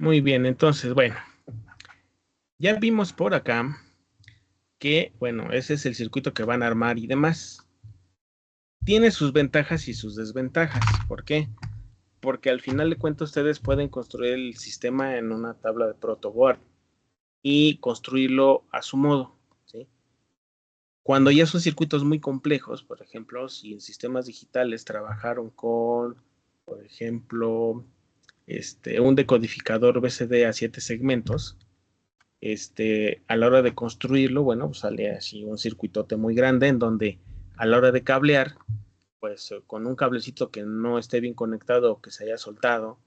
Muy bien, entonces, bueno, ya vimos por acá que, bueno, ese es el circuito que van a armar y demás. Tiene sus ventajas y sus desventajas. ¿Por qué? Porque al final de cuentas ustedes pueden construir el sistema en una tabla de protoboard y construirlo a su modo, ¿sí? Cuando ya son circuitos muy complejos, por ejemplo, si en sistemas digitales trabajaron con, por ejemplo, un decodificador BCD a 7 segmentos, a la hora de construirlo, bueno, pues sale así un circuitote muy grande en donde a la hora de cablear, pues con un cablecito que no esté bien conectado o que se haya soltado,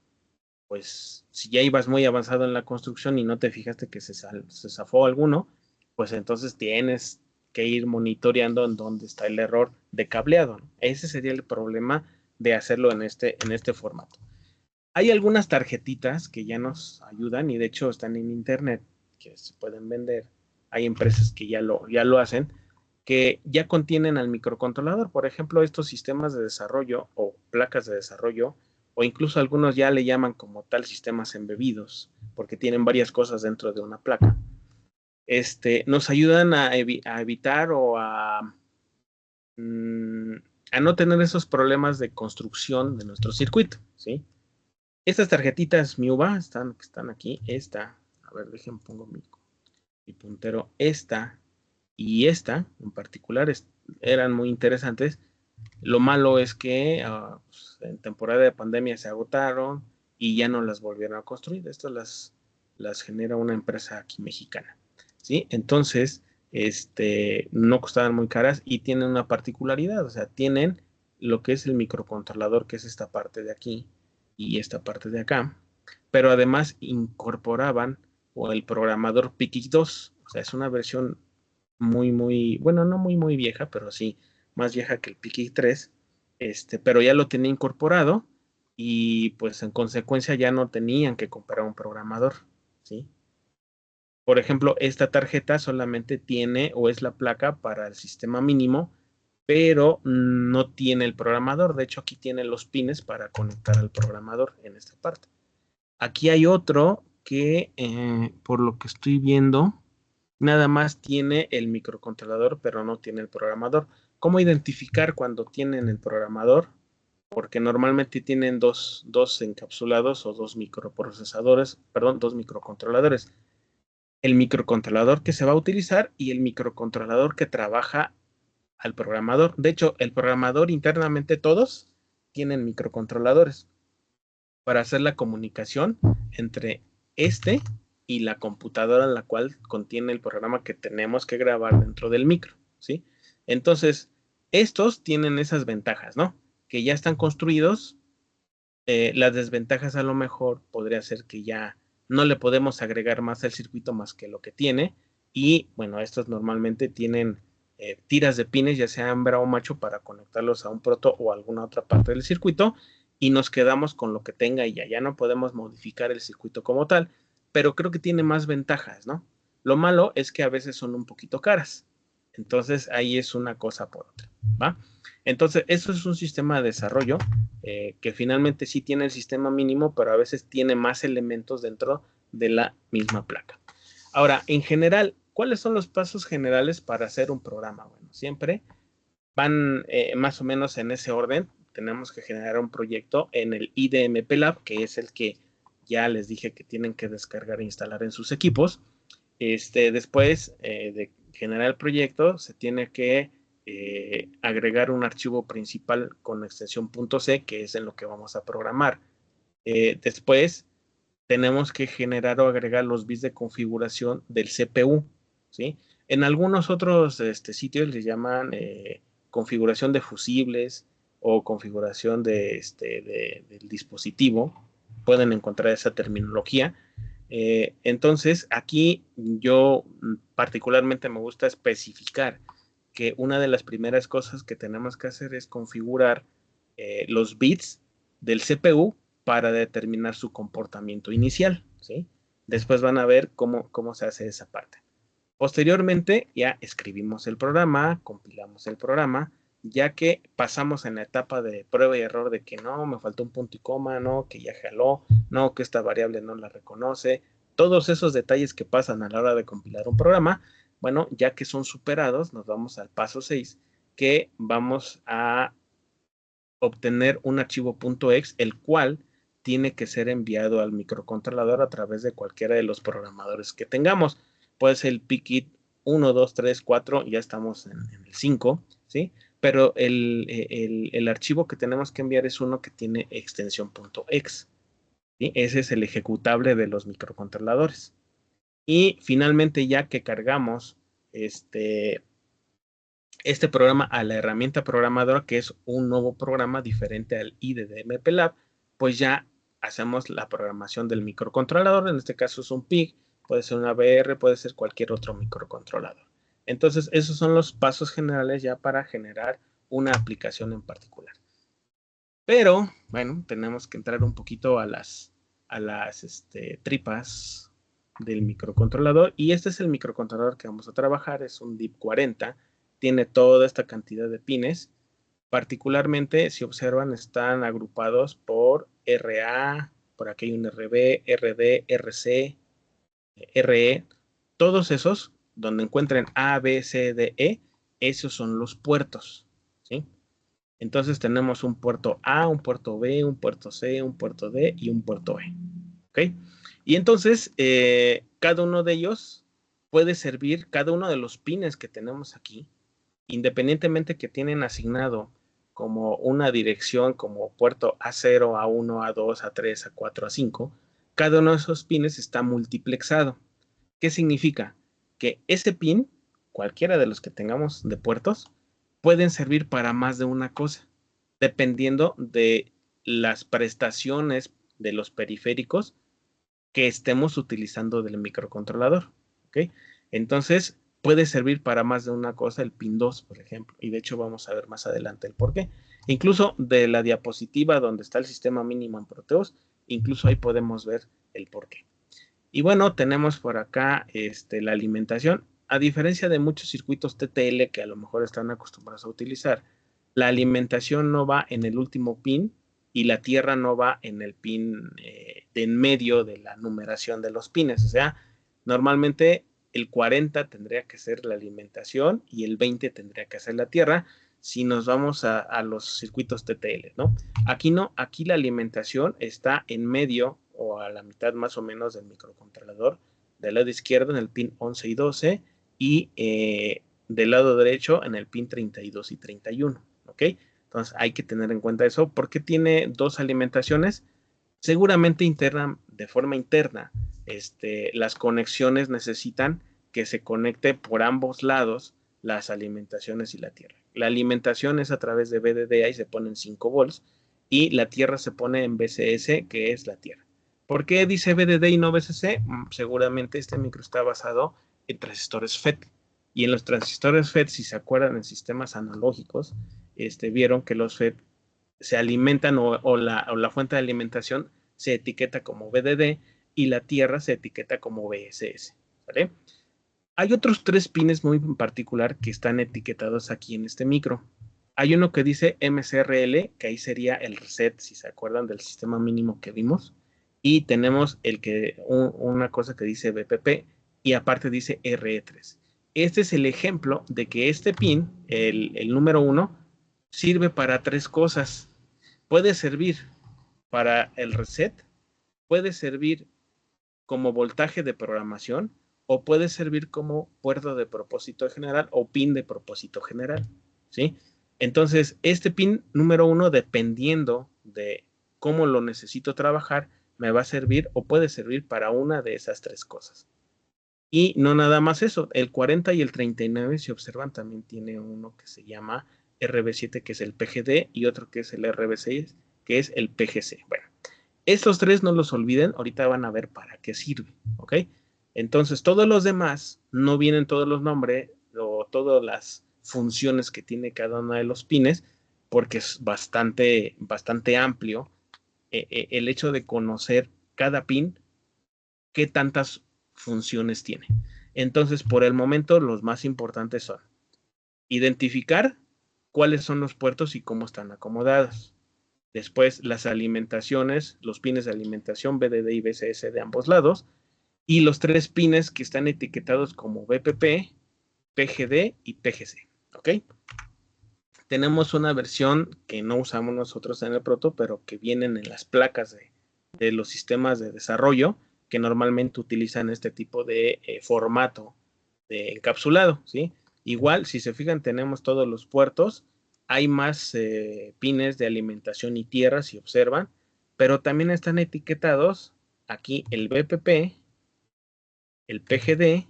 pues si ya ibas muy avanzado en la construcción y no te fijaste que se zafó alguno, pues entonces tienes que ir monitoreando en dónde está el error de cableado, ¿no? Ese sería el problema de hacerlo en este formato. Hay algunas tarjetitas que ya nos ayudan y de hecho están en internet que se pueden vender. Hay empresas que ya lo hacen, que ya contienen al microcontrolador. Por ejemplo, estos sistemas de desarrollo o placas de desarrollo, o incluso algunos ya le llaman como tal sistemas embebidos, porque tienen varias cosas dentro de una placa. Nos ayudan a evitar o a no tener esos problemas de construcción de nuestro circuito, ¿sí? Estas tarjetitas Miuba están aquí. Esta, a ver, déjenme pongo mi puntero. Esta y esta en particular eran muy interesantes. Lo malo es que pues, en temporada de pandemia se agotaron y ya no las volvieron a construir. Esto las genera una empresa aquí mexicana, ¿sí? Entonces, no costaban muy caras y tienen una particularidad, o sea, tienen lo que es el microcontrolador, que es esta parte de aquí y esta parte de acá, pero además incorporaban o el programador PIC 2, o sea, es una versión muy, bueno, no muy vieja, pero sí más vieja que el PIC 3, pero ya lo tenía incorporado y pues en consecuencia ya no tenían que comprar un programador, ¿sí? Por ejemplo, esta tarjeta solamente tiene o es la placa para el sistema mínimo, pero no tiene el programador. De hecho, aquí tiene los pines para conectar al programador en esta parte. Aquí hay otro que, por lo que estoy viendo, nada más tiene el microcontrolador, pero no tiene el programador. ¿Cómo identificar cuando tienen el programador? Porque normalmente tienen dos encapsulados o dos microprocesadores, perdón, dos microcontroladores. El microcontrolador que se va a utilizar y el microcontrolador que trabaja al programador. De hecho, el programador internamente todos tienen microcontroladores para hacer la comunicación entre este y la computadora en la cual contiene el programa que tenemos que grabar dentro del micro, ¿sí? Entonces, estos tienen esas ventajas, ¿no? Que ya están construidos. Las desventajas a lo mejor podría ser que ya no le podemos agregar más al circuito más que lo que tiene. Y bueno, estos normalmente tienen tiras de pines, ya sea hembra o macho, para conectarlos a un proto o a alguna otra parte del circuito. Y nos quedamos con lo que tenga y ya no podemos modificar el circuito como tal. Pero creo que tiene más ventajas, ¿no? Lo malo es que a veces son un poquito caras. Entonces ahí es una cosa por otra, ¿va? Entonces, eso es un sistema de desarrollo que finalmente sí tiene el sistema mínimo, pero a veces tiene más elementos dentro de la misma placa. Ahora, en general, ¿cuáles son los pasos generales para hacer un programa? Bueno, siempre van más o menos en ese orden. Tenemos que generar un proyecto en el IDMP Lab, que es el que ya les dije que tienen que descargar e instalar en sus equipos. Después de generar el proyecto, se tiene que agregar un archivo principal con extensión .c, que es en lo que vamos a programar. Después, tenemos que generar o agregar los bits de configuración del CPU, ¿sí? En algunos otros sitios les llaman configuración de fusibles o configuración del dispositivo. Pueden encontrar esa terminología. Entonces, aquí yo particularmente me gusta especificar que una de las primeras cosas que tenemos que hacer es configurar los bits del CPU para determinar su comportamiento inicial, ¿sí? Después van a ver cómo se hace esa parte. Posteriormente, ya escribimos el programa, compilamos el programa, ya que pasamos en la etapa de prueba y error de que no, me faltó un punto y coma, no, que ya jaló, no, que esta variable no la reconoce, todos esos detalles que pasan a la hora de compilar un programa, bueno, ya que son superados, nos vamos al paso 6, que vamos a obtener un archivo .exe, el cual tiene que ser enviado al microcontrolador a través de cualquiera de los programadores que tengamos. Puede ser el PIC 1, 2, 3, 4, ya estamos en el 5, ¿sí? Pero el archivo que tenemos que enviar es uno que tiene extensión .exe, ¿sí? Ese es el ejecutable de los microcontroladores. Y finalmente, ya que cargamos este programa a la herramienta programadora, que es un nuevo programa diferente al IDE de MPLAB, pues ya hacemos la programación del microcontrolador. En este caso es un PIC, puede ser una VR, puede ser cualquier otro microcontrolador. Entonces, esos son los pasos generales ya para generar una aplicación en particular. Pero, bueno, tenemos que entrar un poquito a las tripas del microcontrolador. Y este es el microcontrolador que vamos a trabajar, es un DIP40. Tiene toda esta cantidad de pines. Particularmente, si observan, están agrupados por RA, por aquí hay un RB, RD, RC, RE. Todos esos, donde encuentren A, B, C, D, E, esos son los puertos, ¿sí? Entonces tenemos un puerto A, un puerto B, un puerto C, un puerto D y un puerto E. ¿Ok? Y entonces, cada uno de ellos puede servir, cada uno de los pines que tenemos aquí, independientemente que tienen asignado como una dirección como puerto A0, A1, A2, A3, A4, A5, cada uno de esos pines está multiplexado. ¿Qué significa? Que ese pin, cualquiera de los que tengamos de puertos, pueden servir para más de una cosa, dependiendo de las prestaciones de los periféricos que estemos utilizando del microcontrolador. ¿Ok? Entonces, puede servir para más de una cosa el pin 2, por ejemplo, y de hecho vamos a ver más adelante el por qué. Incluso de la diapositiva donde está el sistema mínimo en Proteus, incluso ahí podemos ver el por qué. Y bueno, tenemos por acá la alimentación. A diferencia de muchos circuitos TTL que a lo mejor están acostumbrados a utilizar, la alimentación no va en el último pin y la tierra no va en el pin de en medio de la numeración de los pines. O sea, normalmente el 40 tendría que ser la alimentación y el 20 tendría que ser la tierra si nos vamos a los circuitos TTL, ¿no? Aquí no, aquí la alimentación está en medio o a la mitad más o menos del microcontrolador, del lado izquierdo en el pin 11 y 12 y del lado derecho en el pin 32 y 31, ¿ok? Entonces hay que tener en cuenta eso porque tiene dos alimentaciones, seguramente de forma interna, las conexiones necesitan que se conecte por ambos lados las alimentaciones y la tierra. La alimentación es a través de VDD, ahí se ponen 5 volts, y la tierra se pone en BCS, que es la tierra. ¿Por qué dice VDD y no BCC? Seguramente este micro está basado en transistores FET. Y en los transistores FET, si se acuerdan en sistemas analógicos, vieron que los FET se alimentan o la fuente de alimentación se etiqueta como VDD y la tierra se etiqueta como BSS. ¿Vale? Hay otros 3 pines muy en particular que están etiquetados aquí en este micro. Hay uno que dice MCRL, que ahí sería el reset, si se acuerdan del sistema mínimo que vimos. Y tenemos una cosa que dice BPP y aparte dice RE3. Este es el ejemplo de que este pin, el número 1, sirve para 3 cosas. Puede servir para el reset, puede servir como voltaje de programación o puede servir como puerto de propósito general o pin de propósito general, ¿sí? Entonces, este pin número 1, dependiendo de cómo lo necesito trabajar, me va a servir o puede servir para una de esas 3 cosas. Y no nada más eso, el 40 y el 39, si observan, también tiene uno que se llama RB7, que es el PGD, y otro que es el RB6, que es el PGC. Bueno, estos 3 no los olviden, ahorita van a ver para qué sirve, ¿ok? Entonces, todos los demás, no vienen todos los nombres o todas las funciones que tiene cada uno de los pines, porque es bastante amplio el hecho de conocer cada pin, qué tantas funciones tiene. Entonces, por el momento, los más importantes son identificar cuáles son los puertos y cómo están acomodados. Después, las alimentaciones, los pines de alimentación BDD y BCS de ambos lados, y los 3 pines que están etiquetados como BPP, PGD y PGC, ¿ok? Tenemos una versión que no usamos nosotros en el proto, pero que vienen en las placas de los sistemas de desarrollo que normalmente utilizan este tipo de formato de encapsulado, ¿sí? Igual, si se fijan, tenemos todos los puertos, hay más pines de alimentación y tierra, si observan, pero también están etiquetados aquí el BPP, el PGD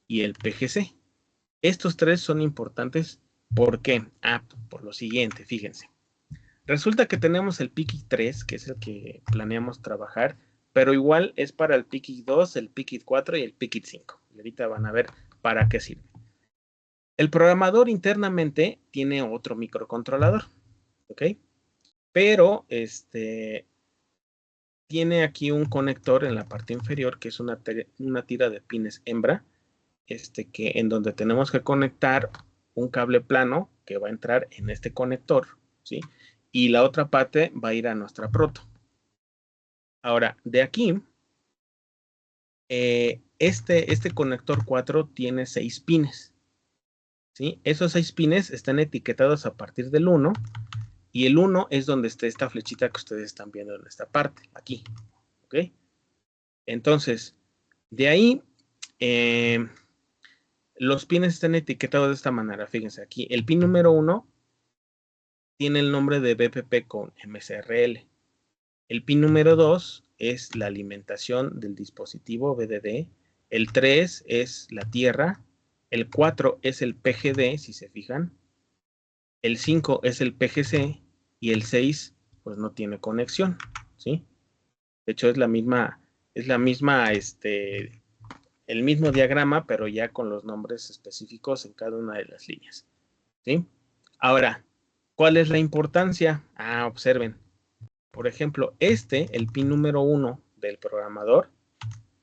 y el PGC. Estos 3 son importantes. ¿Por qué? Por lo siguiente, fíjense. Resulta que tenemos el PICIC 3, que es el que planeamos trabajar, pero igual es para el PICIC 2, el PICIC 4 y el PICIC 5. Y ahorita van a ver para qué sirve. El programador internamente tiene otro microcontrolador, ¿ok? Pero tiene aquí un conector en la parte inferior que es una tira de pines hembra, en donde tenemos que conectar un cable plano que va a entrar en este conector, ¿sí? Y la otra parte va a ir a nuestra proto. Ahora, de aquí, este conector 4 tiene 6 pines, ¿sí? Esos 6 pines están etiquetados a partir del 1, y el 1 es donde está esta flechita que ustedes están viendo en esta parte, aquí, ¿ok? Entonces, de ahí, los pines están etiquetados de esta manera. Fíjense aquí, el pin número 1 tiene el nombre de BPP con MSRL. El pin número 2 es la alimentación del dispositivo BDD. El 3 es la tierra. El 4 es el PGD, si se fijan. El 5 es el PGC. Y el 6, pues no tiene conexión, ¿sí? De hecho, es la misma, el mismo diagrama, pero ya con los nombres específicos en cada una de las líneas, ¿sí? Ahora, ¿cuál es la importancia? Observen. Por ejemplo, el pin número 1 del programador,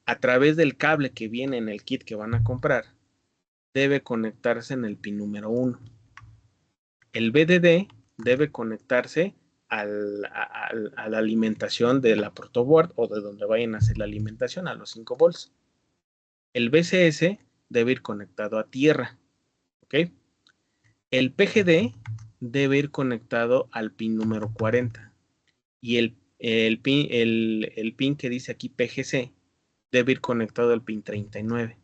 a través del cable que viene en el kit que van a comprar, debe conectarse en el pin número 1. El BDD debe conectarse a la alimentación de la protoboard o de donde vayan a hacer la alimentación, a los 5 volts. El BCS debe ir conectado a tierra, ¿ok? El PGD debe ir conectado al pin número 40. Y el pin que dice aquí PGC debe ir conectado al pin 39.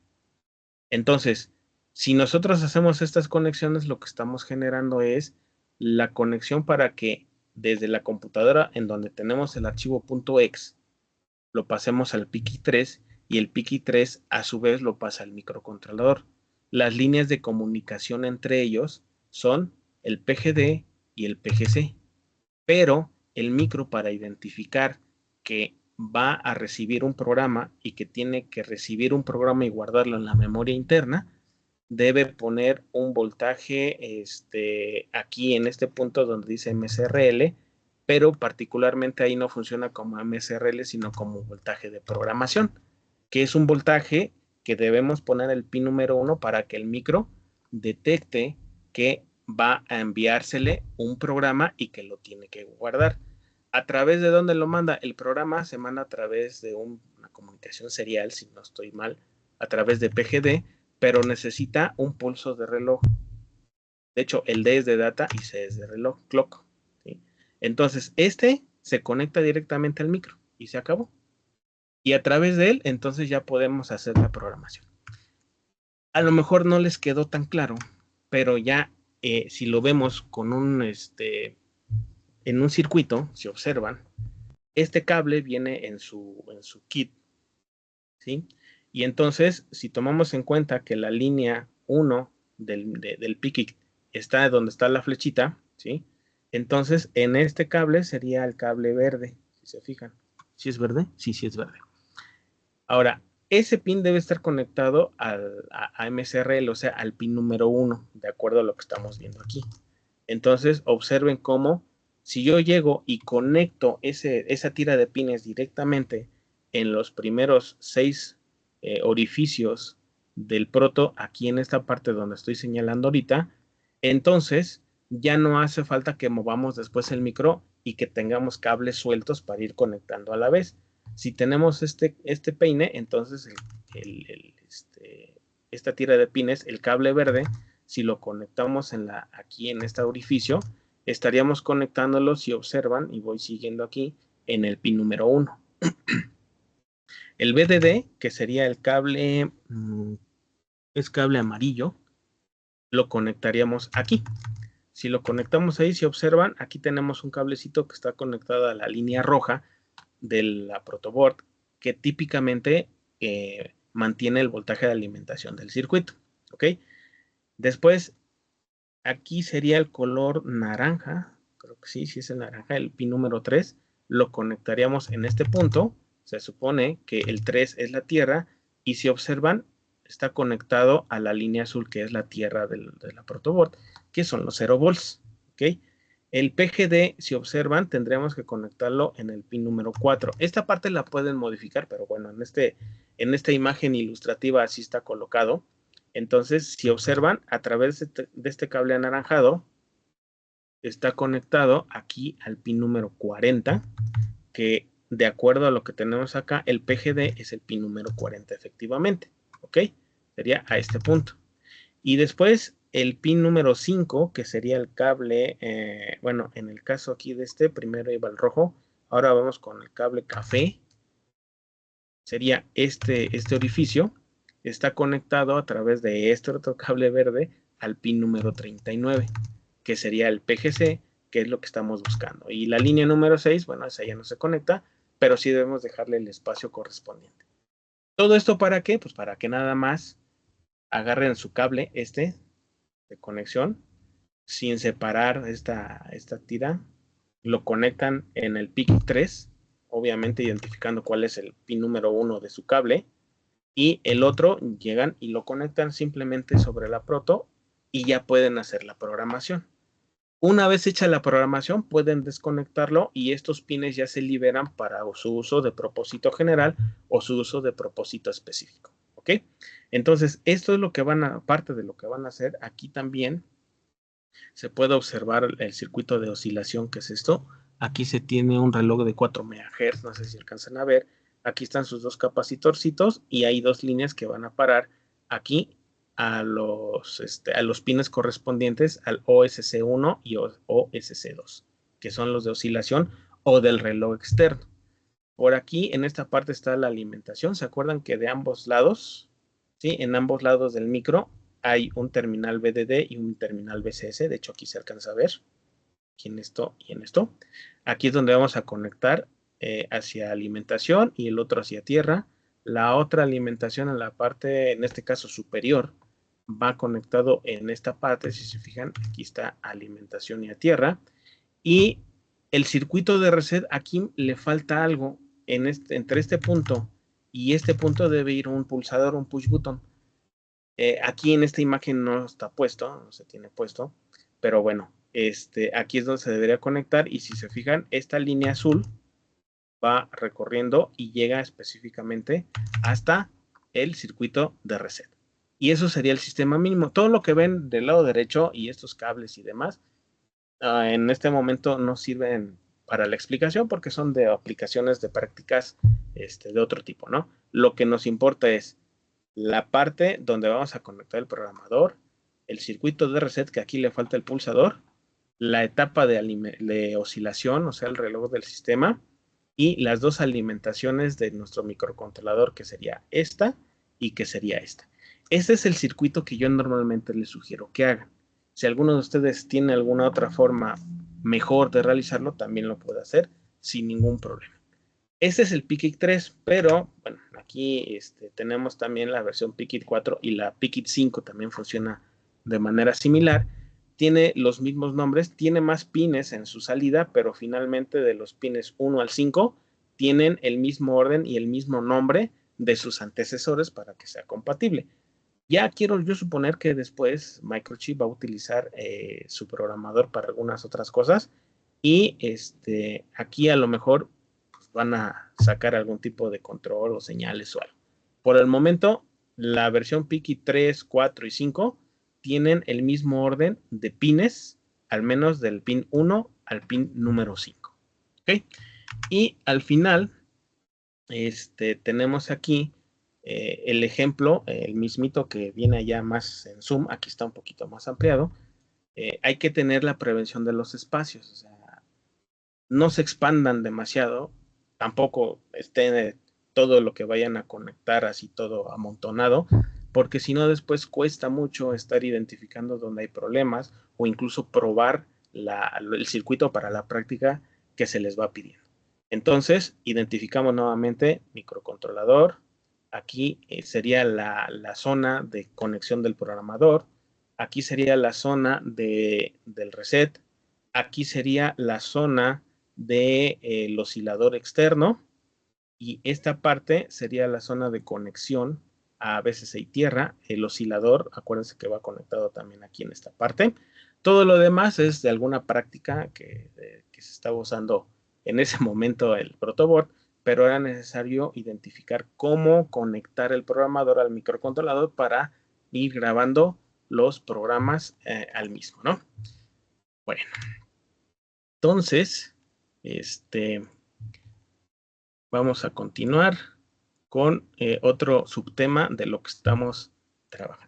Entonces, si nosotros hacemos estas conexiones, lo que estamos generando es la conexión para que desde la computadora en donde tenemos el archivo .exe lo pasemos al PICI 3 y el PICI 3 a su vez lo pasa al microcontrolador. Las líneas de comunicación entre ellos son el PGD y el PGC, pero el micro, para identificar que va a recibir un programa y que tiene que recibir un programa y guardarlo en la memoria interna, debe poner un voltaje aquí en este punto donde dice MSRL, pero particularmente ahí no funciona como MSRL, sino como voltaje de programación, que es un voltaje que debemos poner el pin número 1 para que el micro detecte que va a enviársele un programa y que lo tiene que guardar. ¿A través de dónde lo manda? El programa se manda a través de una comunicación serial, si no estoy mal, a través de PGD, pero necesita un pulso de reloj. De hecho, el D es de data y C es de reloj, clock, ¿sí? Entonces, se conecta directamente al micro y se acabó. Y a través de él, entonces ya podemos hacer la programación. A lo mejor no les quedó tan claro, pero ya si lo vemos con en un circuito, si observan, este cable viene en su kit, ¿sí? Y entonces, si tomamos en cuenta que la línea 1 del PICIC está donde está la flechita, ¿sí? Entonces, en este cable sería el cable verde, si se fijan. ¿Sí es verde? Sí, sí es verde. Ahora, ese pin debe estar conectado a MSRL, o sea, al pin número 1, de acuerdo a lo que estamos viendo aquí. Entonces, observen cómo, si yo llego y conecto esa tira de pines directamente en los primeros 6 orificios del proto, aquí en esta parte donde estoy señalando ahorita, entonces ya no hace falta que movamos después el micro y que tengamos cables sueltos para ir conectando a la vez. Si tenemos este peine, entonces esta tira de pines, el cable verde, si lo conectamos aquí en este orificio, estaríamos conectándolo, si observan, y voy siguiendo aquí, en el pin número 1. El VDD, que sería el cable, es cable amarillo, lo conectaríamos aquí. Si lo conectamos ahí, si observan, aquí tenemos un cablecito que está conectado a la línea roja de la protoboard, que típicamente mantiene el voltaje de alimentación del circuito. ¿Ok? Después, aquí sería el color naranja, creo que sí es el naranja, el pin número 3, lo conectaríamos en este punto. Se supone que el 3 es la tierra, y si observan, está conectado a la línea azul, que es la tierra de la protoboard, que son los 0 volts. ¿Ok? El PGD, si observan, tendremos que conectarlo en el pin número 4. Esta parte la pueden modificar, pero bueno, en esta imagen ilustrativa así está colocado. Entonces, si observan, a través de este cable anaranjado, está conectado aquí al pin número 40, que de acuerdo a lo que tenemos acá, el PGD es el pin número 40 efectivamente. ¿Ok? Sería a este punto. Y después el pin número 5, que sería el cable, bueno, en el caso aquí de primero iba el rojo, ahora vamos con el cable café, sería este orificio, está conectado a través de este otro cable verde al pin número 39, que sería el PGC, que es lo que estamos buscando. Y la línea número 6, bueno, esa ya no se conecta, pero sí debemos dejarle el espacio correspondiente. ¿Todo esto para qué? Pues para que nada más agarren su cable de conexión, sin separar esta tira, lo conectan en el PIC 3, obviamente identificando cuál es el pin número 1 de su cable, y el otro llegan y lo conectan simplemente sobre la proto y ya pueden hacer la programación. Una vez hecha la programación, pueden desconectarlo y estos pines ya se liberan para su uso de propósito general o su uso de propósito específico. ¿Ok? Entonces, esto es lo que parte de lo que van a hacer aquí también. Se puede observar el circuito de oscilación, que es esto. Aquí se tiene un reloj de 4 MHz, no sé si alcanzan a ver. Aquí están sus dos capacitorcitos y hay dos líneas que van a parar aquí a los pines correspondientes al OSC1 y OSC2, que son los de oscilación o del reloj externo. Por aquí, en esta parte está la alimentación. ¿Se acuerdan que de ambos lados, sí, en ambos lados del micro hay un terminal VDD y un terminal VCS? De hecho, aquí se alcanza a ver, aquí en esto y en esto. Aquí es donde vamos a conectar hacia alimentación y el otro hacia tierra. La otra alimentación en la parte, en este caso superior, va conectado en esta parte. Si se fijan, aquí está alimentación y a tierra. Y el circuito de reset, aquí le falta algo. Entre este punto y este punto debe ir un pulsador, un push button. Aquí en esta imagen no está puesto, no se tiene puesto, pero bueno, aquí es donde se debería conectar, y si se fijan, esta línea azul va recorriendo y llega específicamente hasta el circuito de reset. Y eso sería el sistema mínimo. Todo lo que ven del lado derecho y estos cables y demás, en este momento no sirven para la explicación porque son de aplicaciones de prácticas de otro tipo, ¿no? Lo que nos importa es la parte donde vamos a conectar el programador, el circuito de reset, que aquí le falta el pulsador, la etapa de oscilación, o sea, el reloj del sistema, y las dos alimentaciones de nuestro microcontrolador, que sería esta y que sería esta. Este es el circuito que yo normalmente les sugiero que hagan. Si alguno de ustedes tiene alguna otra forma mejor de realizarlo, también lo puede hacer sin ningún problema. Este es el PICIT 3, pero bueno, aquí tenemos también la versión PICIT 4 y la PICIT 5 también funciona de manera similar. Tiene los mismos nombres, tiene más pines en su salida, pero finalmente de los pines 1 al 5 tienen el mismo orden y el mismo nombre de sus antecesores para que sea compatible. Ya quiero yo suponer que después Microchip va a utilizar su programador para algunas otras cosas, y aquí a lo mejor pues, van a sacar algún tipo de control o señales o algo. Por el momento, la versión PICI 3, 4 y 5 tienen el mismo orden de pines al menos del pin 1 al pin número 5. ¿Ok? Y al final, tenemos aquí el ejemplo, el mismito que viene allá más en Zoom, aquí está un poquito más ampliado. Hay que tener la prevención de los espacios, o sea, no se expandan demasiado, tampoco estén todo lo que vayan a conectar así todo amontonado, porque si no después cuesta mucho estar identificando dónde hay problemas o incluso probar el circuito para la práctica que se les va pidiendo. Entonces, identificamos nuevamente microcontrolador, aquí sería la zona de conexión del programador, aquí sería la zona del reset, aquí sería la zona del oscilador externo y esta parte sería la zona de conexión a VCC y tierra. El oscilador, acuérdense que va conectado también aquí en esta parte. Todo lo demás es de alguna práctica que se estaba usando en ese momento el protoboard, pero era necesario identificar cómo conectar el programador al microcontrolador para ir grabando los programas al mismo, ¿no? Bueno, entonces, vamos a continuar con otro subtema de lo que estamos trabajando.